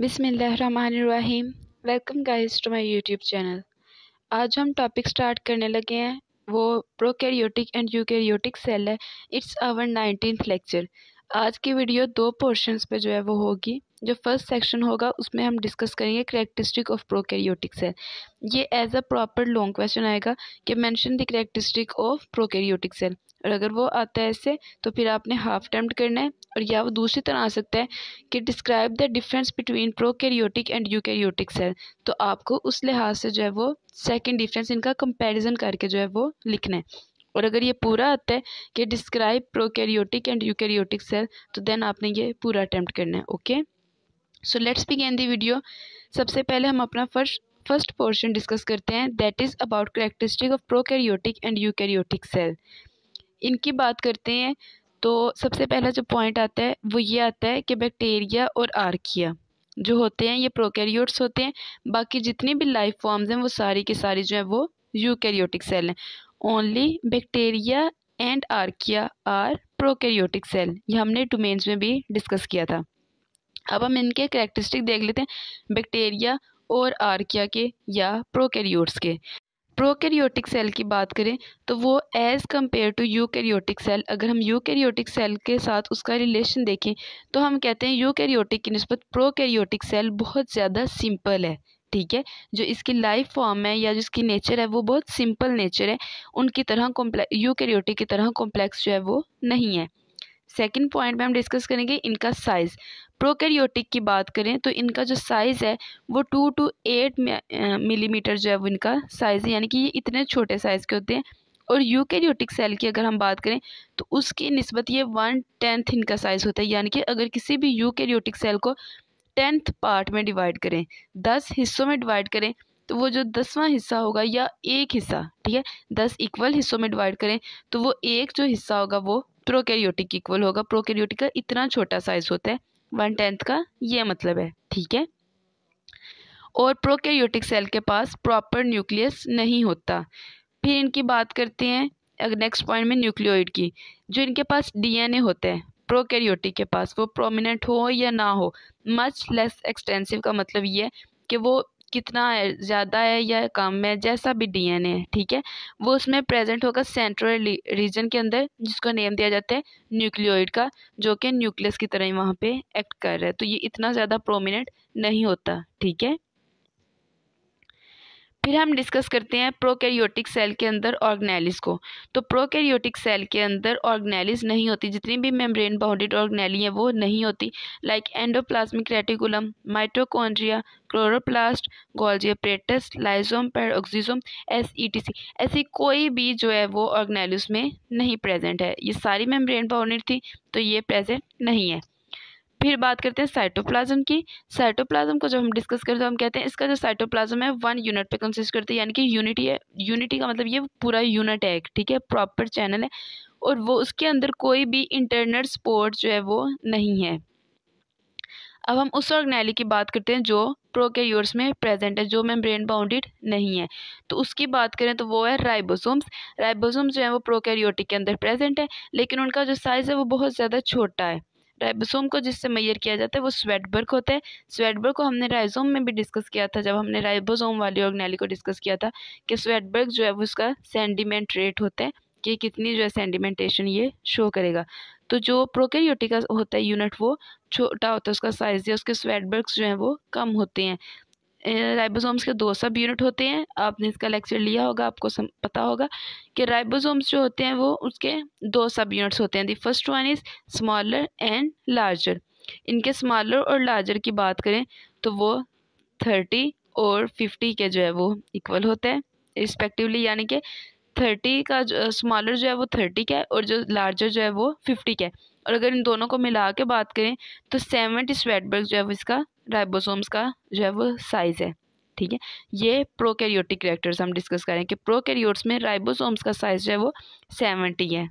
बिस्मिल्लाहिर्रहमानिर्रहीम। Welcome guys to my YouTube channel. आज हम टॉपिक स्टार्ट करने लगे हैं, वो प्रोकैरियोटिक एंड यूकैरियोटिक सेल है। It's our 19th lecture. आज की वीडियो दो पोर्शंस पे जो है वो होगी। जो फर्स्ट सेक्शन होगा उसमें हम डिस्कस करेंगे कैरेक्टरिस्टिक ऑफ प्रोकैरियोटिक सेल। ये as a proper long question आएगा कि mention the characteristic of prokaryotic cell, और अगर वो आता है ऐसे तो फिर आपने हाफ अटेम्प्ट करना है, और या वो दूसरी तरह आ सकता है कि describe the difference between prokaryotic and eukaryotic cell. तो आपको उस लिहाज से जो है वो सेकंड डिफरेंस इनका कंपैरिजन करके जो है वो लिखना है। और अगर ये पूरा आता है कि describe prokaryotic and eukaryotic cell, तो देन आपने ये पूरा अटेम्प्ट करना है। Okay, so let's begin the video. सबसे पहले हम अपना फर्स्ट पोर्शन डिस्कस करते हैं, that is about characteristic of prokaryotic and eukaryotic cell. इनकी बात करते हैं तो सबसे पहला जो पॉइंट आता है वो ये आता है कि बैक्टीरिया और आर्किया जो होते हैं ये प्रोकैरियोट्स होते हैं। बाकी जितनी भी लाइफ फॉर्म्स हैं वो सारी की सारी जो है वो यूकैरियोटिक सेल हैं। Only bacteria and archaea are prokaryotic cell. ये हमने डोमेन्स में भी डिस्कस किया था। अब हम इनके कैरेक्टरिस्टिक देख लेते हैं बैक्टीरिया और आर्किया के या प्रोकैरियोट्स के। प्रोकैरियोटिक सेल की बात करें तो वो as compare to eukaryotic cell, अगर हम यूकैरियोटिक सेल के साथ उसका रिलेशन देखें तो हम कहते हैं यूकैरियोटिक की निस्बत प्रोकैरियोटिक सेल बहुत ज़्यादा सिंपल है। ठीक है, जो इसकी लाइफ फॉर्म है या जिसकी नेचर है वो बहुत सिंपल नेचर है, उनकी तरह यूकैरियोटिक की तरह कॉम्प्लेक्स जो है वो नहीं है। सेकंड पॉइंट में हम डिस्कस करेंगे इनका साइज़। प्रोकैरियोटिक की बात करें तो इनका जो साइज़ है वो 2 to 8 मिलीमीटर जो है वो इनका साइज़ है, यानी कि ये इतने छोटे साइज़ के होते हैं। और यूकैरियोटिक सेल की अगर हम बात करें तो उसकी निस्बत ये 1/10 इनका साइज़ होता है, यानी कि अगर किसी भी यूकैरियोटिक सेल को 10th पार्ट में डिवाइड करें, 10 हिस्सों में डिवाइड करें, तो वो जो 10वां हिस्सा होगा या एक हिस्सा, ठीक है, 10 इक्वल हिस्सों में डिवाइड करें तो वो एक जो हिस्सा होगा वो प्रोकैरियोटिक इक्वल होगा। प्रोकैरियोटिक का इतना छोटा साइज होता है, 1/10 का ये मतलब है। ठीक है, और प्रोकैरियोटिक सेल के पास प्रॉपर न्यूक्लियस नहीं होता। फिर इनकी बात करते हैं अगर नेक्स्ट पॉइंट में न्यूक्लियोइड की। जो इनके पास डीएनए होता है प्रोकैरियोटिक के पास, वो प्रोमिनेंट हो या ना हो, मच लेस एक्सटेंसिव का मतलब ये है कि वो कितना है, ज़्यादा है या कम है, जैसा भी डीएनए है, ठीक है, वो उसमें प्रेजेंट होगा सेंट्रल रीजन के अंदर, जिसको नेम दिया जाता है न्यूक्लियोइड का, जो कि न्यूक्लियस की तरह ही वहाँ पे एक्ट कर रहा है। तो ये इतना ज़्यादा प्रोमिनेंट नहीं होता। ठीक है, फिर हम डिस्कस करते हैं प्रोकैरियोटिक सेल के अंदर ऑर्गेनेलिस को। तो प्रोकैरियोटिक सेल के अंदर ऑर्गेनेलिस नहीं होती, जितनी भी मेम्ब्रेन बाउंडेड ऑर्गेनेली हैं वो नहीं होती, like endoplasmic reticulum, mitochondria, chloroplast, Golgi apparatus, lysosome, peroxisome, एसईटीसी। ऐसी कोई भी जो है वो ऑर्गेनेलिस में नहीं प्रेजेंट है। ये सारी मेम्ब्रेन बाउंडेड थी तो ये प्रेजेंट नहीं है। फिर बात करते हैं साइटोप्लाज्म की। साइटोप्लाज्म को जब हम डिस्कस करते हैं तो हम कहते हैं इसका जो साइटोप्लाज्म है 1 यूनिट पे कंसिस्ट करती है, यानी कि यूनिटी है। यूनिटी का मतलब ये पूरा यूनिट है, ठीक है, प्रॉपर चैनल है, और वो उसके अंदर कोई भी इंटरनल स्पोर्ट जो है वो नहीं है। अब हम उस ऑर्गेनेली की बात करते हैं जो प्रोकैरियोट्स में प्रेजेंट है, जो मेम्ब्रेन बाउंडेड नहीं है। तो उसकी बात करें तो वो है राइबोसोम्स। राइबोसोम्स जो है वो प्रोकैरियोटिक के अंदर प्रेजेंट है, लेकिन उनका जो साइज़ है वो बहुत ज़्यादा छोटा है। राइबोसोम को जिससे मेजर किया जाता है वो स्वेटबर्ग होता है। स्वेटबर्ग को हमने राइजोम में भी डिस्कस किया था, जब हमने राइबोसोम वाली ऑर्गेनेली को डिस्कस किया था कि स्वेटबर्ग जो है वो उसका सेंडिमेंट रेट होता है कि कितनी जो है सेंडिमेंटेशन ये शो करेगा। तो जो प्रोकैरियोटिक का होता है यूनिट वो छोटा होता है, उसका साइज़, या उसके स्वेटबर्ग्स जो हैं वो कम होते हैं। राइबोसोम्स के 2 सब यूनिट होते हैं, आपने इसका लेक्चर लिया होगा, आपको पता होगा कि राइबोसोम्स जो होते हैं वो उसके 2 सब यूनिट्स होते हैं। The first one is smaller and larger. इनके स्मॉलर और लार्जर की बात करें तो वो 30 और 50 के जो है वो इक्वल होते हैं रिस्पेक्टिवली, यानी कि 30 का जो स्मॉलर जो है वो 30 का है और जो लार्जर जो है वो 50 का है। और अगर इन दोनों को मिला के बात करें तो 70 स्वेटबर्ग जो है वो इसका राइबोसोम्स का जो है वो साइज़ है। ठीक है, ये प्रोकैरियोटिक कैरेक्टर्स हम डिस्कस करें कि प्रोकैरियोट्स में राइबोसोम्स का साइज़ जो है वो 70 है।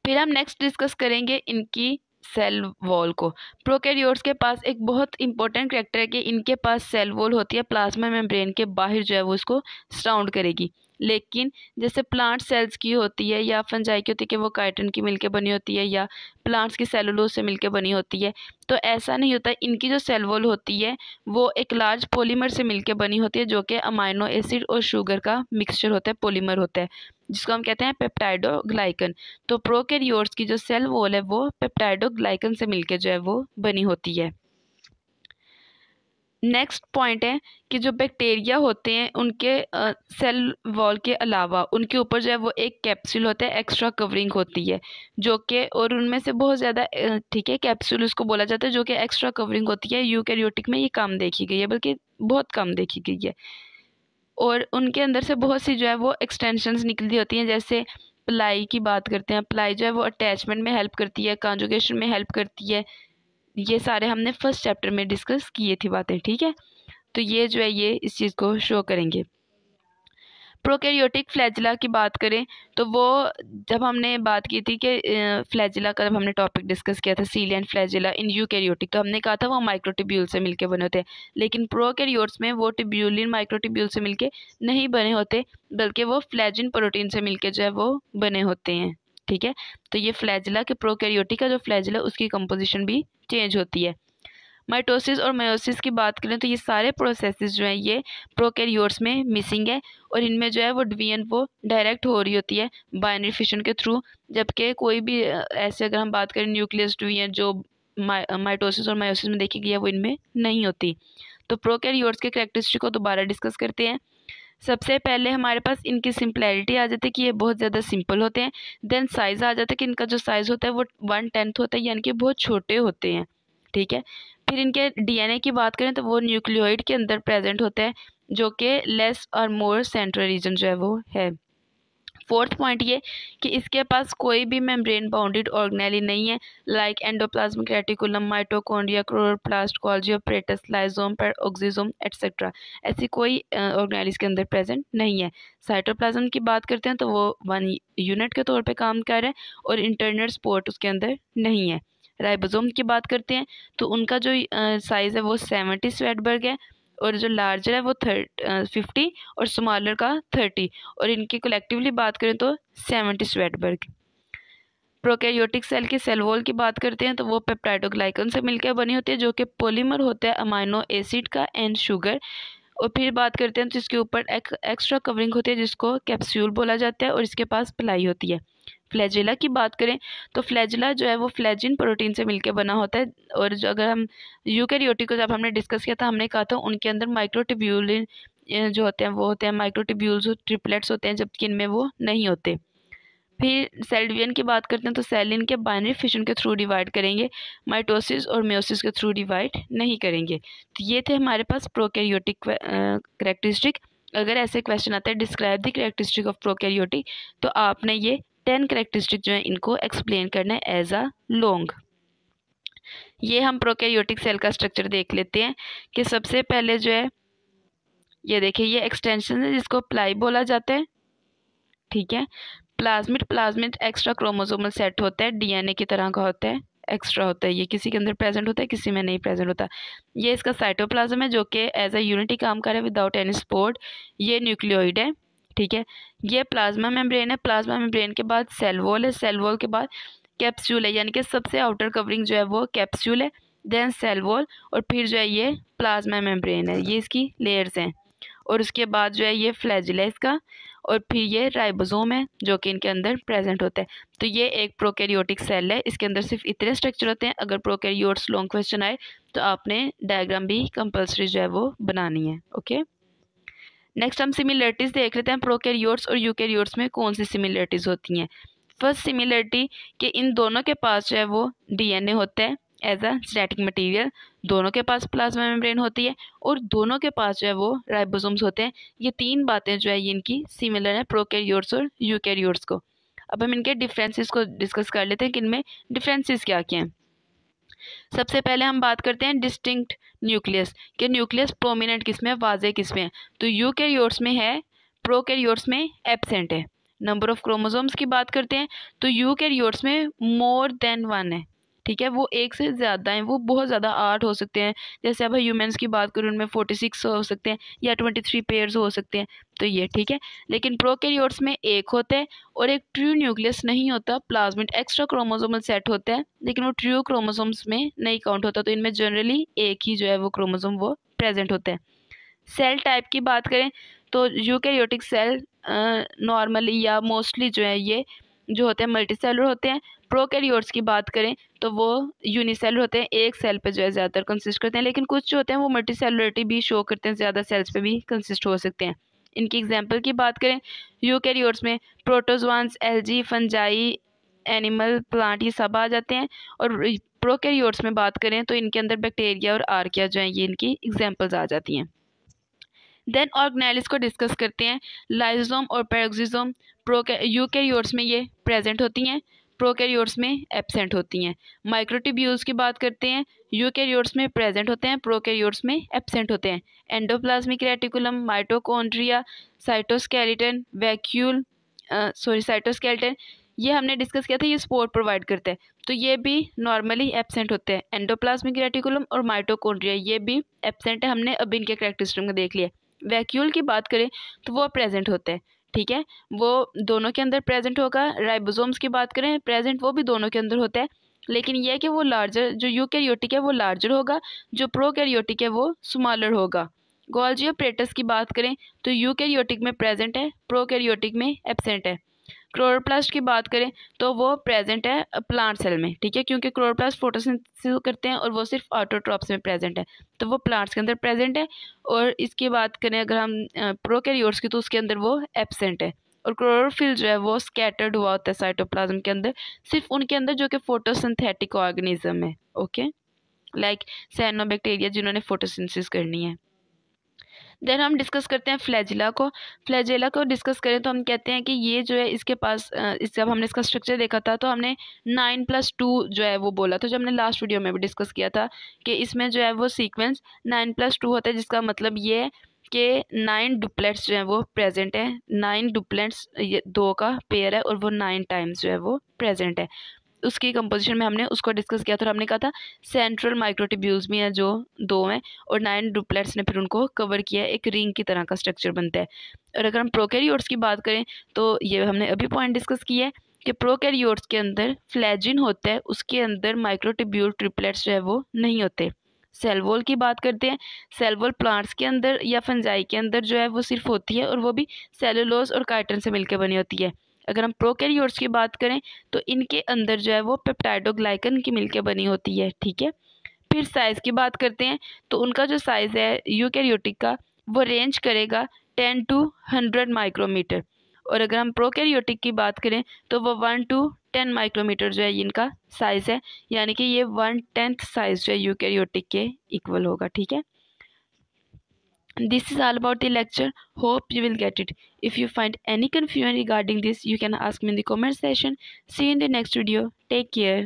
फिर हम नेक्स्ट डिस्कस करेंगे इनकी सेल वॉल को। प्रोकैरियोट्स के पास एक बहुत इंपॉर्टेंट कैरेक्टर है कि इनके पास सेल वॉल होती है, प्लाज्मा मेम्ब्रेन के बाहर जो है वो इसको सराउंड करेगी। लेकिन जैसे प्लांट सेल्स की होती है या फंजाई की होती है कि वो काइटिन की मिलकर बनी होती है या प्लांट्स की सेलुलोज से मिलकर बनी होती है, तो ऐसा नहीं होता। इनकी जो सेल वॉल होती है वो एक लार्ज पॉलीमर से मिलकर बनी होती है, जो कि अमाइनो एसिड और शुगर का मिक्सचर होता है, पॉलीमर होता है, जिसको हम कहते हैं पेप्टाइडोग्लाइकन। तो प्रोकैरियोट्स की जो सेल वॉल है वो पेप्टाइडोग्लाइकन से मिलकर जो है वो बनी होती है। नेक्स्ट पॉइंट है कि जो बैक्टीरिया होते हैं उनके सेल वॉल के अलावा उनके ऊपर जो है वो एक कैप्सूल होता है, एक्स्ट्रा कवरिंग होती है, जो कि और उनमें से बहुत ज़्यादा ठीक है कैप्सूल उसको बोला जाता है, जो कि एक्स्ट्रा कवरिंग होती है। यूकैरियोटिक में ये कम देखी गई है, बल्कि बहुत कम देखी गई है। और उनके अंदर से बहुत सी जो है वो एक्सटेंशंस निकलती होती हैं। जैसे प्लाई की बात करते हैं, प्लाई जो है वो अटैचमेंट में हेल्प करती है, कॉन्जुगेशन में हेल्प करती है। ये सारे हमने फर्स्ट चैप्टर में डिस्कस किए थी बातें, ठीक है। तो ये जो है ये इस चीज़ को शो करेंगे। प्रोकैरियोटिक फ्लैजिला की बात करें तो वो जब हमने बात की थी कि फ्लैजिला का जब हमने टॉपिक डिस्कस किया था seal and flagella in eukaryotic, तो हमने कहा था वो माइक्रोट्यूब्यूल से मिलके बने होते हैं। लेकिन प्रोकैरियोट्स में वो ट्यूब्यूलिन माइक्रोट्यूब्यूल से मिलके नहीं बने होते, बल्कि वो फ्लैजिन प्रोटीन से मिलके जो है वो बने होते हैं, ठीक है। तो ये फ्लैजिला के प्रोकैरियोटिक का जो फ्लैजिला उसकी कंपोजिशन भी चेंज होती है। माइटोसिस और मेयोसिस की बात करें तो ये सारे प्रोसेसेस जो हैं ये प्रोकैरियोट्स में मिसिंग है, और इनमें जो है वो डिवीजन वो डायरेक्ट हो रही होती है बाइनरी फिशन के थ्रू। जबकि कोई भी ऐसे अगर हम बात करें न्यूक्लियस डिवीजन जो माइटोसिस और मेयोसिस में देखी गई है वो इनमें नहीं होती। तो प्रोकैरियोट्स के कैरेक्टरिस्टिक को दोबारा डिस्कस करते हैं। सबसे पहले हमारे पास इनकी सिंपलैरिटी आ जाती है कि ये बहुत ज़्यादा सिंपल होते हैं। देन साइज़ आ जाता है कि इनका जो साइज़ होता है वो 1/10 होता है, यानी कि बहुत छोटे होते हैं, ठीक है। फिर इनके डीएनए की बात करें तो वो न्यूक्लियोइड के अंदर प्रेजेंट होता है, जो कि लेस और मोर सेंट्रल रीजन जो है वो है। फोर्थ पॉइंट ये कि इसके पास कोई भी मेम्ब्रेन बाउंडेड ऑर्गेनेली नहीं है, like endoplasmic reticulum, mitochondria, chloroplast, Golgi apparatus, लाइसोम, oxysome etcetera. ऐसी कोई ऑर्गेनेल इसके अंदर प्रेजेंट नहीं है। साइटोप्लाज्म की बात करते हैं तो वो 1 यूनिट के तौर पे काम कर रहा है, और इंटरनल स्पोर्ट उसके अंदर नहीं है। राइबोसोम की बात करते हैं तो उनका जो साइज़ है वो 70 स्वेटबर्ग है, और जो लार्जर है वो 50 और स्मॉलर का 30, और इनकी कलेक्टिवली बात करें तो 70 स्वेटबर्ग। प्रोकैरियोटिक सेल की सेल वॉल की बात करते हैं तो वो पेप्टाइडोग्लाइकन से मिलकर बनी होती है, जो कि पॉलीमर होता है अमाइनो एसिड का एंड शुगर। और फिर बात करते हैं तो इसके ऊपर एक्स्ट्रा कवरिंग होती है जिसको कैप्सूल बोला जाता है, और इसके पास प्लाई होती है। फ्लैजिला की बात करें तो फ्लैजिला जो है वो फ्लैजिन प्रोटीन से मिलकर बना होता है, और जो अगर हम यूकैरियोटिक को जब हमने डिस्कस किया था हमने कहा था उनके अंदर माइक्रोट्यूब्यूलिन जो होते हैं वो होते हैं माइक्रोट्यूब्यूल्स, ट्रिपलेट्स होते हैं, जबकि इनमें वो नहीं होते। फिर सेल डिवीजन की बात करते हैं तो सेल इनके बाइनरी फिशन के थ्रू डिवाइड करेंगे, माइटोसिस और मेयोसिस के थ्रू डिवाइड नहीं करेंगे। तो ये थे हमारे पास प्रोकैरियोटिक कैरेक्टरिस्टिक। अगर ऐसे क्वेश्चन आता है describe the characteristic of prokaryotic, तो आपने ये 10 कैरेक्टरिस्टिक जो है इनको एक्सप्लेन करना है एज अ लॉन्ग। ये हम प्रोकैरियोटिक सेल का स्ट्रक्चर देख लेते हैं कि सबसे पहले जो है ये देखिए ये एक्सटेंशन है जिसको प्लाई बोला जाता है, ठीक है। प्लाज्मिड एक्स्ट्रा क्रोमोसोमल सेट होता है, डीएनए की तरह का होता है, एक्स्ट्रा होता है, ये किसी के अंदर प्रेजेंट होता है किसी में नहीं प्रेजेंट होता। ये इसका साइटोप्लाज्म है जो कि एज अ यूनिटी काम कर रहा है विदाउट एनी स्पोर्ट। ये न्यूक्लियोइड है, ठीक है। ये प्लाज्मा मेम्ब्रेन है, प्लाज्मा मेम्ब्रेन के बाद सेल वॉल है, सेल वॉल के बाद कैप्सूल है, यानी कि सबसे आउटर कवरिंग जो है वो कैप्सूल है, देन सेल वॉल, और फिर जो है ये प्लाज्मा मेम्ब्रेन है, ये इसकी लेयर्स हैं। और उसके बाद जो है ये फ्लैजिला इसका, और फिर ये राइबोसोम है जो कि इनके अंदर प्रेजेंट होता है। तो ये एक प्रोकैरियोटिक सेल है, इसके अंदर सिर्फ इतने स्ट्रक्चर होते हैं। अगर प्रोकैरियोट्स लॉन्ग क्वेश्चन आए तो आपने डायग्राम भी कंपल्सरी जो है वो बनानी है, ओके। नेक्स्ट हम सिमिलरिटीज़ देख लेते हैं, प्रोकैरियोट्स और यूकैरियोट्स में कौन सी सिमिलरिटीज़ होती हैं। फर्स्ट सिमिलरिटी कि इन दोनों के पास जो है वो डीएनए होता है एज अ जेनेटिक मटेरियल, दोनों के पास प्लाज्मा मेम्ब्रेन होती है, और दोनों के पास जो है वो राइबोसोम्स होते हैं। ये तीन बातें जो है ये इनकी सिमिलर है प्रोकैरियोट्स और यूकैरियोट्स को। अब हम इनके डिफरेंसेस को डिस्कस कर लेते हैं कि इनमें डिफरेंसेस क्या क्या हैं। सबसे पहले हम बात करते हैं डिस्टिंक्ट न्यूक्लियस, कि न्यूक्लियस प्रोमिनेंट किसमें है, वाज़ेह किसमें है। तो यूकैरियोट्स में है, प्रोकैरियोट्स में एब्सेंट है। नंबर ऑफ क्रोमोसोम्स की बात करते हैं तो यूकैरियोट्स में मोर देन 1 है, ठीक है, वो एक से ज़्यादा हैं, वो बहुत ज़्यादा 8 हो सकते हैं। जैसे अब ह्यूमंस की बात करूँ, उनमें 46 हो सकते हैं या 23 पेयर्स हो सकते हैं, तो ये ठीक है। लेकिन प्रोकैरियोट्स में एक होता है और एक ट्रू न्यूक्लियस नहीं होता, प्लाज्मिड एक्स्ट्रा क्रोमोसोमल सेट होता है, लेकिन वो ट्रू क्रोमोसोम्स में नहीं काउंट होता, तो इनमें जनरली एक ही जो है वो क्रोमोसोम वो प्रेजेंट होता है। सेल टाइप की बात करें तो यूकैरियोटिक सेल नॉर्मली या मोस्टली जो है ये जो होते हैं मल्टीसेलुलर होते हैं। प्रोकैरियोट्स की बात करें तो वो यूनिसेलुलर होते हैं, एक सेल पे जो है ज़्यादातर कंसिस्ट करते हैं, लेकिन कुछ जो होते हैं वो मल्टीसेलुलरिटी भी शो करते हैं, ज़्यादा सेल्स पे भी कंसिस्ट हो सकते हैं। इनकी एग्जांपल की बात करें यूकैरियोट्स में प्रोटोजोआंस, एल्गी, फंजाई, एनिमल, प्लांट ये सब आ जाते हैं। और प्रोकैरियोट्स में बात करें तो इनके अंदर बैक्टीरिया और आर्किया जो हैं ये इनकी एग्जाम्पल्स आ जाती हैं। देन ऑर्गेनेलिस को डिस्कस करते हैं। लाइसोसोम और पैरोक्सिसोम यूकैरियोट्स में ये प्रेजेंट होती हैं, प्रोकैरियोट्स में एब्सेंट होती हैं। माइक्रोट्यूब्यूल्स की बात करते हैं, यूकैरियोट्स में प्रेजेंट होते हैं, प्रोकैरियोट्स में एब्सेंट होते हैं। Endoplasmic reticulum, mitochondria, cytoskeleton, vacuole cytoskeleton ये हमने डिस्कस किया था, ये स्पोर प्रोवाइड करता है, तो ये भी नॉर्मली एब्सेंट होते हैं। एंडोप्लाज्मिक रेटिकुलम और माइटोकॉन्ड्रिया ये भी एब्सेंट है, हमने अब इनके कैरेक्टरिस्टिक में देख लिया। वैक्यूल की बात करें तो वो प्रेजेंट होते हैं, ठीक है, वो दोनों के अंदर प्रेजेंट होगा। राइबोसोम्स की बात करें प्रेजेंट, वो भी दोनों के अंदर होता है, लेकिन यह है कि वो लार्जर, जो यूकैरियोटिक है वो लार्जर होगा, जो प्रोकैरियोटिक है वो स्मॉलर होगा। गोल्जी ऑपरेटस की बात करें तो यूकैरियोटिक में प्रेजेंट है, प्रोकैरियोटिक में एब्सेंट है। क्लोरोप्लास्ट की बात करें तो वो प्रेजेंट है प्लांट सेल में, ठीक है, क्योंकि क्लोरोप्लास्ट फोटोसिंथेसिस करते हैं और वो सिर्फ ऑटोट्रॉप्स में प्रेजेंट है, तो वो प्लांट्स के अंदर प्रेजेंट है। और इसकी बात करें अगर हम प्रोकैरियोट्स की तो उसके अंदर वो एब्सेंट है। और क्लोरोफिल जो है वो स्कैटर्ड हुआ होता है साइटोप्लाज्म के अंदर, सिर्फ उनके अंदर जो कि फोटोसिंथेटिक ऑर्गेनिज्म है, ओके, लाइक साइनोबैक्टीरिया जिन्होंने फोटोसिंथेसिस करनी है। देन हम डिस्कस करते हैं फ्लैजिला को। फ्लैजिला को डिस्कस करें तो हम कहते हैं कि ये जो है इसके पास जब हमने इसका स्ट्रक्चर देखा था तो हमने 9+2 जो है वो बोला था, जो हमने लास्ट वीडियो में भी डिस्कस किया था कि इसमें जो है वो सीक्वेंस 9+2 होता है, जिसका मतलब ये है कि 9 डुप्लेट्स जो है वो प्रेजेंट है। 9 डुप्लेट्स ये 2 का पेयर है और वो 9 टाइम्स जो है वो प्रेजेंट है। उसकी कंपोजिशन में हमने उसको डिस्कस किया था और हमने कहा था सेंट्रल माइक्रोट्यूब्यूल्स भी हैं जो 2 हैं और 9 डुप्लेट्स ने फिर उनको कवर किया है, एक रिंग की तरह का स्ट्रक्चर बनता है। और अगर हम प्रोकैरियोट्स की बात करें तो ये हमने अभी पॉइंट डिस्कस किया है कि प्रोकैरियोट्स के अंदर फ्लैजिन होता है, उसके अंदर माइक्रोट्यूब्यूल ट्रिपलेट्स जो है वो नहीं होते। सेल वॉल की बात करते हैं, सेल वॉल प्लांट्स के अंदर या फंजाई के अंदर जो है वो सिर्फ होती है और वो भी सेलुलोज और काइटिन से मिलकर बनी होती है। अगर हम प्रोकैरियोट्स की बात करें तो इनके अंदर जो है वो पेप्टाइडोग्लाइकन की मिलकर बनी होती है, ठीक है। फिर साइज़ की बात करते हैं तो उनका जो साइज़ है यूकैरियोटिक का वो रेंज करेगा 10 to 100 माइक्रोमीटर, और अगर हम प्रोकैरियोटिक की बात करें तो वो 1 to 10 माइक्रोमीटर जो है इनका साइज़ है, यानी कि ये 1/10 साइज़ जो है यूकैरियोटिक के इक्वल होगा, ठीक है। This is all about the lecture. Hope you will get it. If you find any confusion regarding this, you can ask me in the comment section. See you in the next video. Take care.